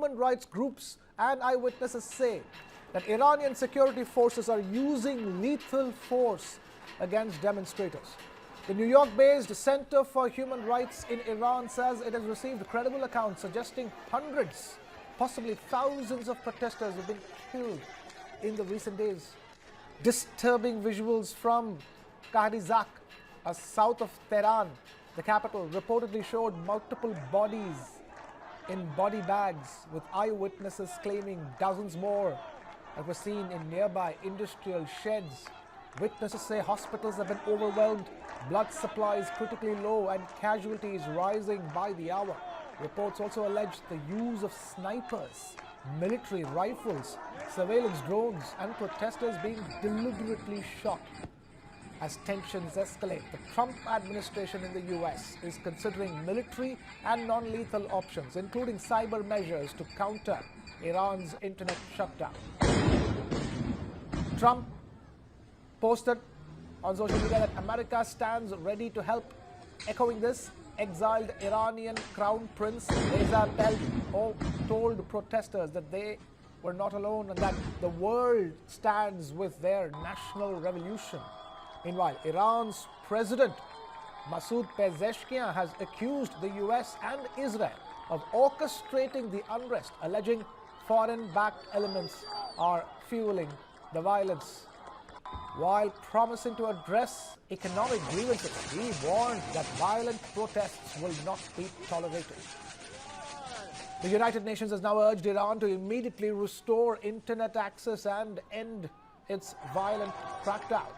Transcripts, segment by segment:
human rights groups and eyewitnesses say that Iranian security forces are using lethal force against demonstrators. The New York-based Center for Human Rights in Iran says it has received credible accounts suggesting hundreds, possibly thousands of protesters have been killed in the recent days. Disturbing visuals from Kahrizak, south of Tehran, the capital, reportedly showed multiple bodies in body bags, with eyewitnesses claiming dozens more that were seen in nearby industrial sheds. Witnesses say hospitals have been overwhelmed, blood supply is critically low, and casualties rising by the hour. Reports also allege the use of snipers, military rifles, surveillance drones, and protesters being deliberately shot. As tensions escalate, the Trump administration in the US is considering military and non-lethal options, including cyber measures to counter Iran's internet shutdown. Trump posted on social media that America stands ready to help. Echoing this, exiled Iranian Crown Prince Reza Pahlavi told protesters that they were not alone and that the world stands with their national revolution. Meanwhile, Iran's President Masoud Pezeshkian has accused the US and Israel of orchestrating the unrest, alleging foreign-backed elements are fueling the violence. While promising to address economic grievances, he warned that violent protests will not be tolerated. The United Nations has now urged Iran to immediately restore internet access and end its violent crackdown.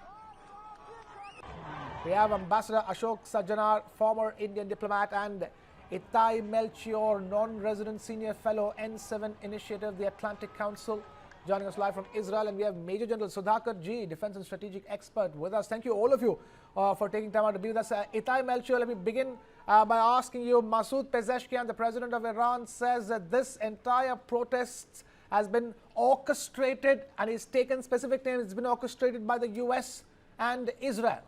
We have Ambassador Ashok Sajjanar, former Indian diplomat, and Itai Melchior, non-resident senior fellow, N7 Initiative, the Atlantic Council, joining us live from Israel. And we have Major General Sudhakar Ji, defense and strategic expert, with us. Thank you, all of you, for taking time out to be with us. Itai Melchior, let me begin by asking you, Masoud Pezeshkian, the president of Iran, says that this entire protest has been orchestrated, and he's taken specific names. It's been orchestrated by the US and Israel.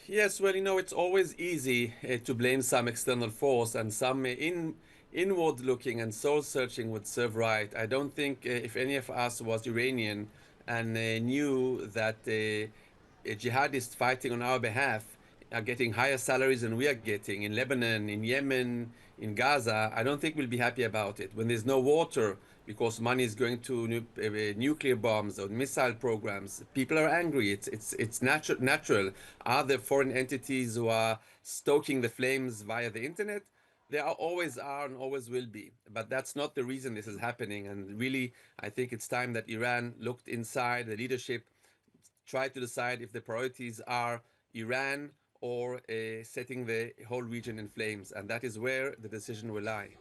Yes, well, it's always easy to blame some external force, and some inward-looking and soul-searching would serve right. I don't think if any of us was Iranian and knew that jihadists fighting on our behalf are getting higher salaries than we are getting in Lebanon, in Yemen, in Gaza, I don't think we'll be happy about it. When there's no water because money is going to nuclear bombs or missile programs, people are angry. It's natural. Are there foreign entities who are stoking the flames via the internet? There always are and always will be. But that's not the reason this is happening. And really, I think it's time that Iran looked inside, the leadership tried to decide if the priorities are Iran or setting the whole region in flames. And that is where the decision will lie.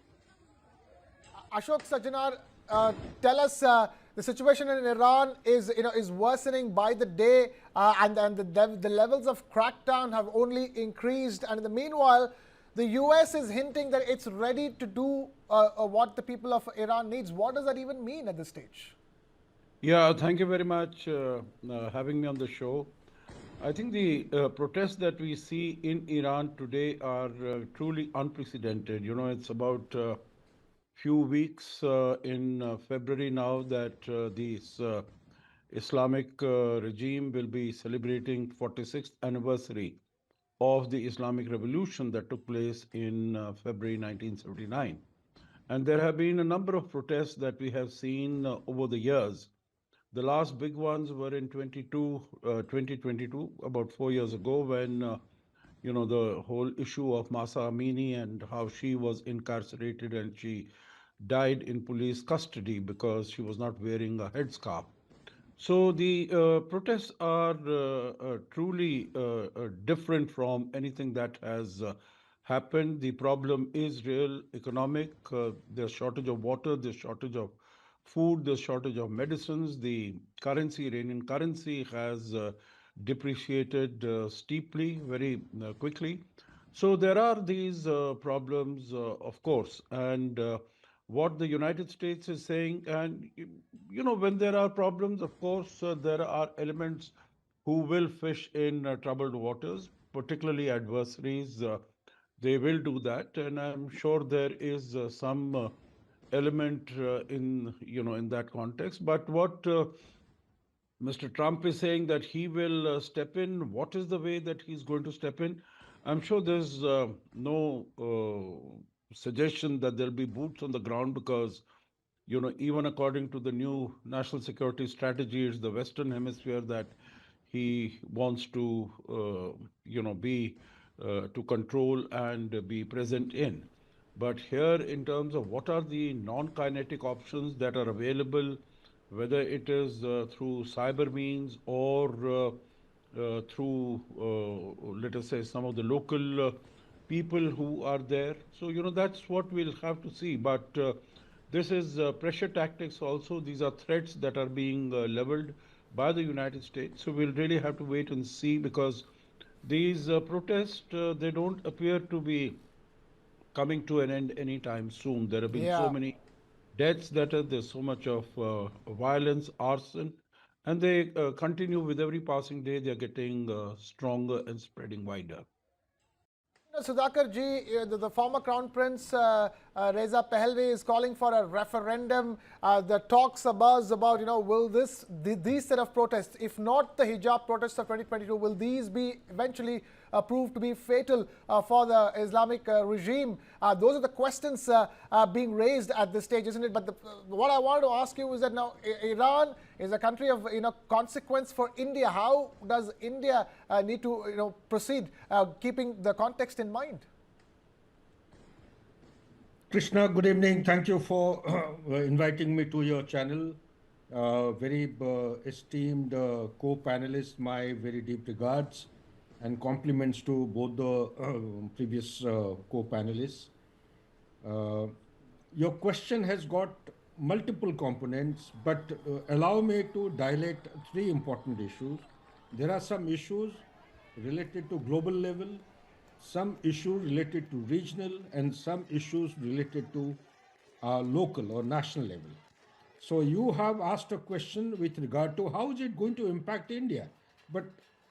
Ashok Sajjanar, tell us, the situation in Iran is worsening by the day, and the levels of crackdown have only increased. And in the meanwhile, the US is hinting that it's ready to do what the people of Iran needs. What does that even mean at this stage? Yeah, thank you very much having me on the show. I think the protests that we see in Iran today are truly unprecedented. It's about few weeks in February now that this Islamic regime will be celebrating 46th anniversary of the Islamic Revolution that took place in February 1979. And there have been a number of protests that we have seen over the years. The last big ones were in 2022, about 4 years ago, when the whole issue of Mahsa Amini and how she was incarcerated and she died in police custody because she was not wearing a headscarf. So the protests are truly different from anything that has happened. The problem is real economic. There's shortage of water, there's shortage of food, there's shortage of medicines. The currency, Iranian currency, has depreciated steeply, very quickly. So there are these problems, of course, and what the United States is saying, and when there are problems, of course, there are elements who will fish in troubled waters, particularly adversaries they will do that, and I'm sure there is some element in that context. But what Mr. Trump is saying that he will step in. What is the way that he's going to step in? I'm sure there's no suggestion that there'll be boots on the ground because, even according to the new national security strategy, it's the Western Hemisphere that he wants to, be to control and be present in. But here, in terms of what are the non kinetic options that are available, whether it is through cyber means or through, let us say, some of the local people who are there. So, that's what we'll have to see. But this is pressure tactics also. These are threats that are being leveled by the United States. So, we'll really have to wait and see because these protests, they don't appear to be coming to an end anytime soon. There have been so Yeah. many deaths there's so much of violence, arson, and they continue with every passing day. They're getting stronger and spreading wider. Sudhakar ji, the former Crown Prince Reza Pahlavi is calling for a referendum. The talks abuzz about, will these set of protests, if not the hijab protests of 2022, will these be eventually proved to be fatal for the Islamic regime? Those are the questions being raised at this stage, isn't it? But what I wanted to ask you is that now Iran is a country of consequence for India. How does India need to proceed, keeping the context in mind? Krishna, good evening. Thank you for inviting me to your channel. Very esteemed co-panelists, my very deep regards and compliments to both the previous co-panelists. Your question has got multiple components, but allow me to dilate three important issues. There are some issues related to global level, some issues related to regional, and some issues related to local or national level. So you have asked a question with regard to how is it going to impact India. But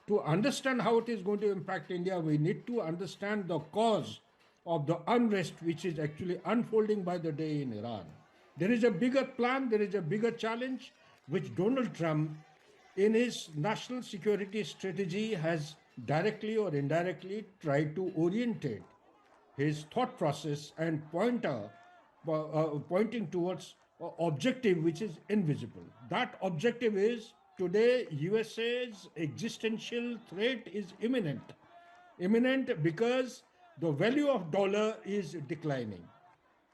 to understand how it is going to impact India, we need to understand the cause of the unrest which is actually unfolding by the day in Iran. There is a bigger plan, there is a bigger challenge which Donald Trump in his national security strategy has directly or indirectly tried to orientate his thought process and pointing towards objective which is invisible. That objective is today USA's existential threat is imminent. Imminent because the value of dollar is declining.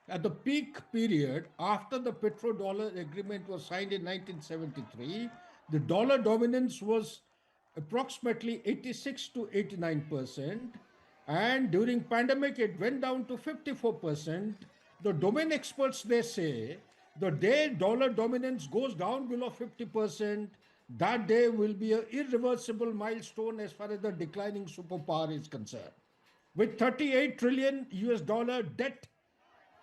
At the peak period, after the petrodollar agreement was signed in 1973, the dollar dominance was approximately 86 to 89%, and during pandemic it went down to 54%. The domain experts, they say the day dollar dominance goes down below 50%, that day will be an irreversible milestone as far as the declining superpower is concerned. With 38 trillion US dollar debt,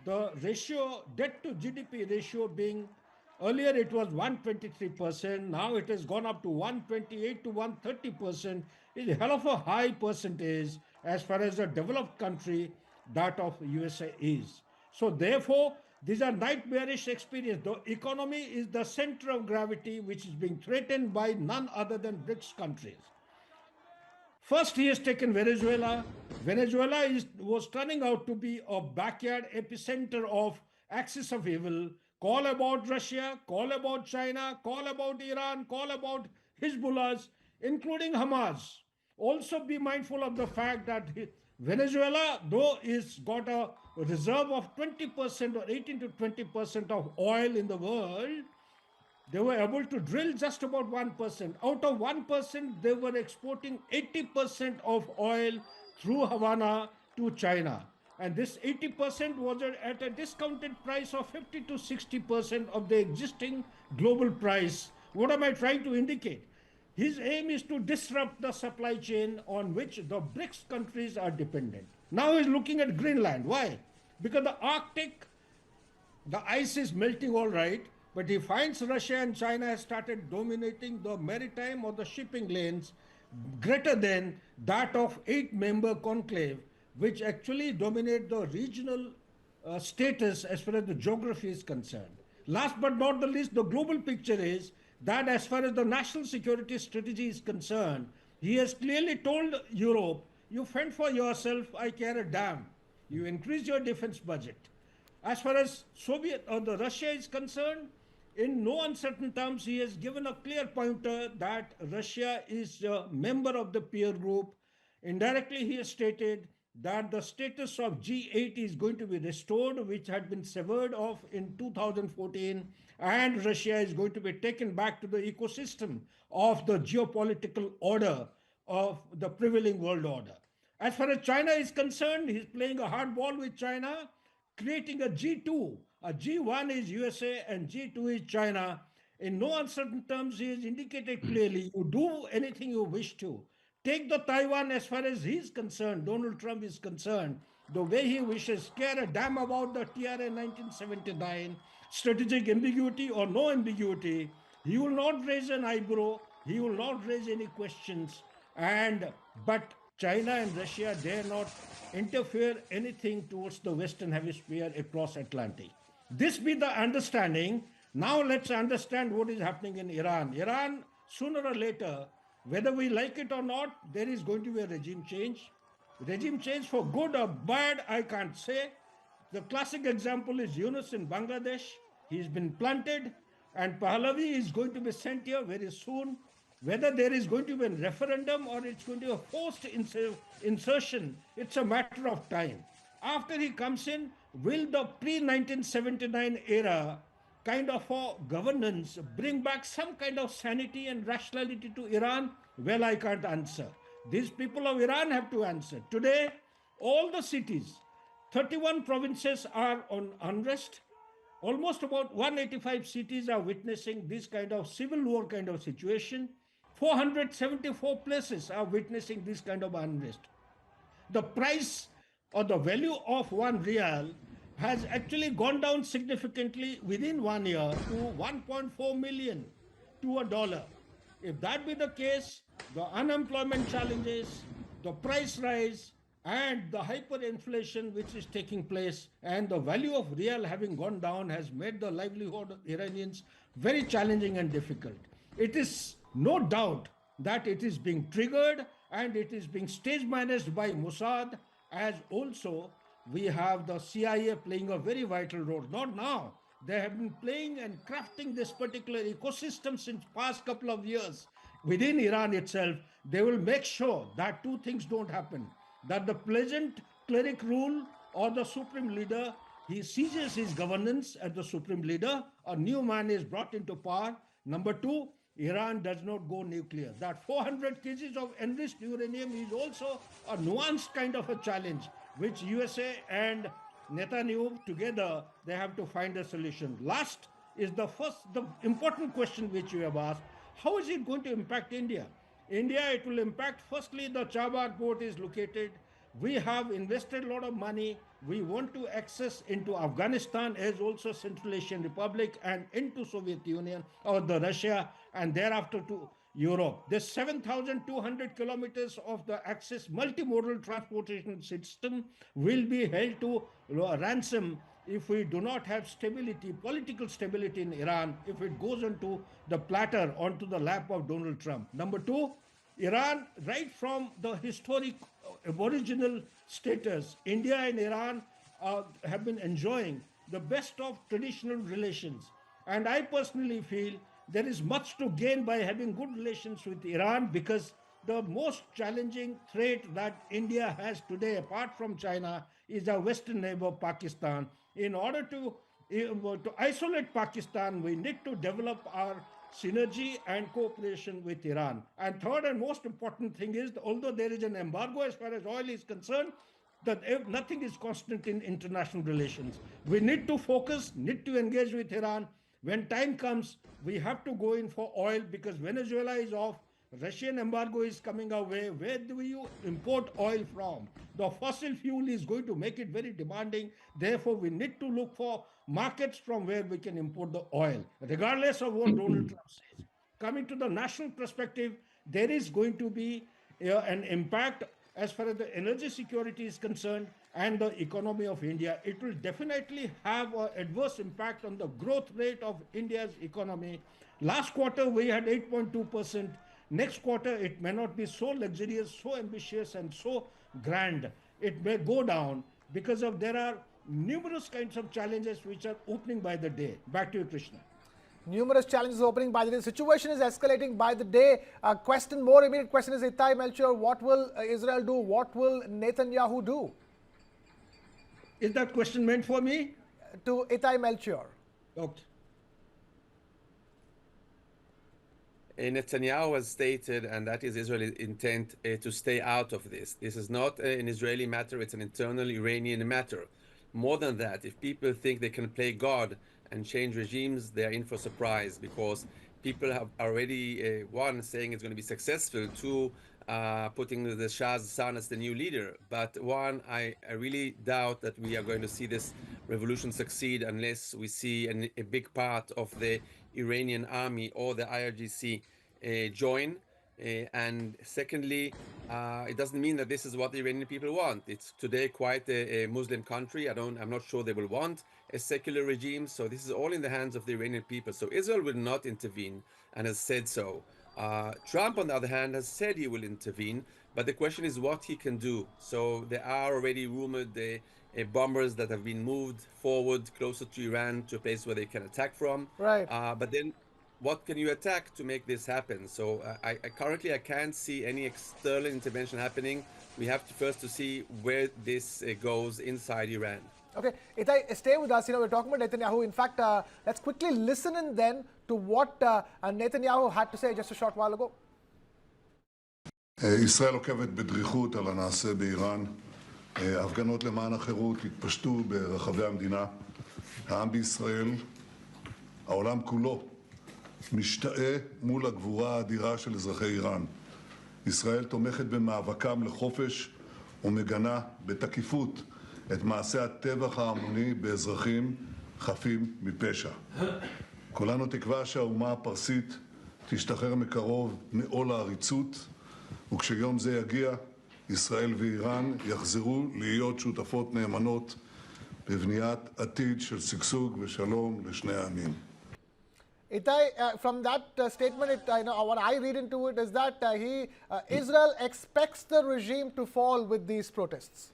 the ratio, debt to GDP ratio being, earlier it was 123%, now it has gone up to 128 to 130%, is a hell of a high percentage as far as a developed country, that of USA is. So therefore, these are nightmarish experience. The economy is the center of gravity which is being threatened by none other than BRICS countries. First, he has taken Venezuela. Venezuela was turning out to be a backyard epicenter of axis of evil. Call about Russia, call about China, call about Iran, call about Hezbollahs, including Hamas. Also be mindful of the fact that Venezuela, though is got a reserve of 20% or 18 to 20% of oil in the world, they were able to drill just about 1%. Out of 1%, they were exporting 80% of oil through Havana to China. And this 80% was at a discounted price of 50 to 60% of the existing global price. What am I trying to indicate? His aim is to disrupt the supply chain on which the BRICS countries are dependent. Now he's looking at Greenland. Why? Because the Arctic, the ice is melting all right, but he finds Russia and China has started dominating the maritime or the shipping lanes greater than that of 8-member conclave, which actually dominate the regional status as far as the geography is concerned. Last but not the least, the global picture is that as far as the national security strategy is concerned, he has clearly told Europe, you fend for yourself, I care a damn. You increase your defense budget. As far as Soviet or the Russia is concerned, in no uncertain terms, he has given a clear pointer that Russia is a member of the peer group. Indirectly, he has stated that the status of G8 is going to be restored, which had been severed off in 2014, and Russia is going to be taken back to the ecosystem of the geopolitical order of the prevailing world order. As far as China is concerned, he's playing a hard ball with China, creating a G2. A G1 is USA and G2 is China. In no uncertain terms, he has indicated clearly, you do anything you wish to. Take the Taiwan as far as he's concerned, Donald Trump is concerned, the way he wishes, care a damn about the TRA 1979, strategic ambiguity or no ambiguity. He will not raise an eyebrow, he will not raise any questions. But China and Russia dare not interfere anything towards the Western Hemisphere across Atlantic. This be the understanding. Now let's understand what is happening in Iran. Iran, sooner or later, whether we like it or not, there is going to be a regime change. Regime change for good or bad, I can't say. The classic example is Yunus in Bangladesh. He's been planted, and Pahlavi is going to be sent here very soon. Whether there is going to be a referendum or it's going to be a forced insertion, it's a matter of time. After he comes in, will the pre-1979 era kind of a governance bring back some kind of sanity and rationality to Iran? Well, I can't answer. These people of Iran have to answer. Today, all the cities, 31 provinces are on unrest. Almost about 185 cities are witnessing this kind of civil war kind of situation. 474 places are witnessing this kind of unrest. The price or the value of one real has actually gone down significantly within 1 year to 1.4 million to a dollar. If that be the case, the unemployment challenges, the price rise, and the hyperinflation which is taking place, and the value of real having gone down has made the livelihood of Iranians very challenging and difficult. It is no doubt that it is being triggered and it is being stage managed by Mossad, as also we have the CIA playing a very vital role. Not now. They have been playing and crafting this particular ecosystem since past couple of years. Within Iran itself, they will make sure that two things don't happen. That the pleasant cleric rule or the supreme leader, he seizes his governance as the supreme leader, a new man is brought into power. Number two, Iran does not go nuclear. That 400 kgs of enriched uranium is also a nuanced kind of a challenge, which USA and Netanyahu together, they have to find a solution. Last is the important question which you have asked. How is it going to impact India? India, it will impact, firstly, the Chabad port is located. We have invested a lot of money. We want to access into Afghanistan as also Central Asian Republic and into Soviet Union or the Russia and thereafter to Europe. This 7,200 kilometers of the access multimodal transportation system will be held to ransom if we do not have stability, political stability in Iran, if it goes onto the platter, onto the lap of Donald Trump. Number two, Iran, right from the historic aboriginal status, India and Iran have been enjoying the best of traditional relations. And I personally feel there is much to gain by having good relations with Iran, because the most challenging threat that India has today, apart from China, is our western neighbor, Pakistan. In order to isolate Pakistan, we need to develop our synergy and cooperation with Iran. And third and most important thing is, although there is an embargo as far as oil is concerned, that nothing is constant in international relations. We need to focus, need to engage with Iran. When time comes, we have to go in for oil, because Venezuela is off, Russian embargo is coming our way. Where do you import oil from? The fossil fuel is going to make it very demanding. Therefore, we need to look for markets from where we can import the oil, regardless of what Donald Trump says. Coming to the national perspective, there is going to be an impact as far as the energy security is concerned and the economy of India, it will definitely have an adverse impact on the growth rate of India's economy. Last quarter, we had 8.2%. Next quarter, it may not be so luxurious, so ambitious, and so grand. It may go down because of there are numerous kinds of challenges which are opening by the day. Back to you, Krishna. Numerous challenges opening by the day. The situation is escalating by the day. More immediate question is, Itai Melchior, what will Israel do? What will Netanyahu do? Is that question meant for me? To Itai Melchior. Okay. Netanyahu has stated, and that is Israel's intent, to stay out of this. This is not an Israeli matter, it's an internal Iranian matter. More than that, if people think they can play God and change regimes, they are in for surprise, because people have already, one, saying it's going to be successful, two, putting the Shah's son as the new leader. But one, I really doubt that we are going to see this revolution succeed unless we see a big part of the Iranian army or the IRGC join. And secondly, it doesn't mean that this is what the Iranian people want. It's today quite a Muslim country. I'm not sure they will want a secular regime. So this is all in the hands of the Iranian people. So Israel will not intervene and has said so. Trump, on the other hand, has said he will intervene, but the question is what he can do. So there are already rumored bombers that have been moved forward closer to Iran, to a place where they can attack from. Right. But then what can you attack to make this happen? So I currently can't see any external intervention happening. We have to first see where this goes inside Iran. Okay, Itai, stay with us. We're talking about Netanyahu. In fact, let's quickly listen in then to what Netanyahu had to say just a short while ago. ישראל עוקבת בדריכות על הנעשה באיראן. הפגנות למען החירות התפשטו ברחבי המדינה. העם בישראל, העולם כולו, משתאה מול הגבורה האדירה של אזרחי איראן. ישראל תומכת במאבקם לחופש ומגנה בתקיפות את מעשי הטבח ההמוני באזרחים חפים מפשע. כולנו תקווה שהאומה הפרסית תשתחרר מקרוב מעול העריצות, וכשיום זה יגיע, ישראל ואיראן יחזרו להיות שותפות נאמנות בבניית עתיד של שגשוג ושלום לשני העמים. Itai, from that statement, what I read into it is that Israel expects the regime to fall with these protests.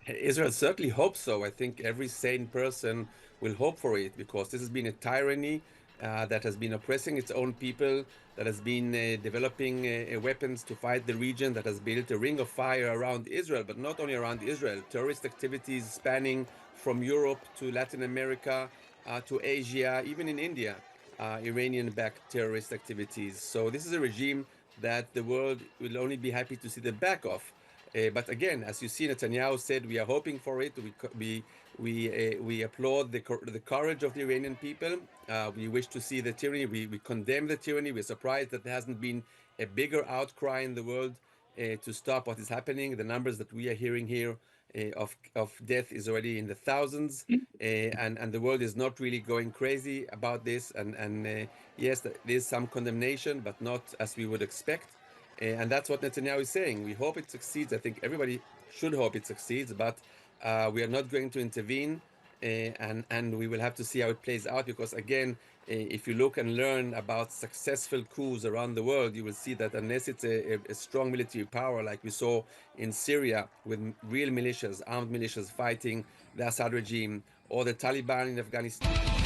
Israel certainly hopes so. I think every sane person will hope for it, because this has been a tyranny that has been oppressing its own people, that has been developing weapons to fight the region, that has built a ring of fire around Israel, but not only around Israel. Terrorist activities spanning from Europe to Latin America to Asia, even in India, Iranian-backed terrorist activities. So this is a regime that the world will only be happy to see the back of. But again, as you see, Netanyahu said, we are hoping for it. We applaud the courage of the Iranian people. We wish to see the tyranny. We condemn the tyranny. We're surprised that there hasn't been a bigger outcry in the world to stop what is happening. The numbers that we are hearing here of death is already in the thousands, and the world is not really going crazy about this. And yes, there's some condemnation, but not as we would expect. And that's what Netanyahu is saying. We hope it succeeds. I think everybody should hope it succeeds, but we are not going to intervene, and we will have to see how it plays out, because again, if you look and learn about successful coups around the world, you will see that unless it's a strong military power like we saw in Syria, with real militias, armed militias fighting the Assad regime, or the Taliban in Afghanistan.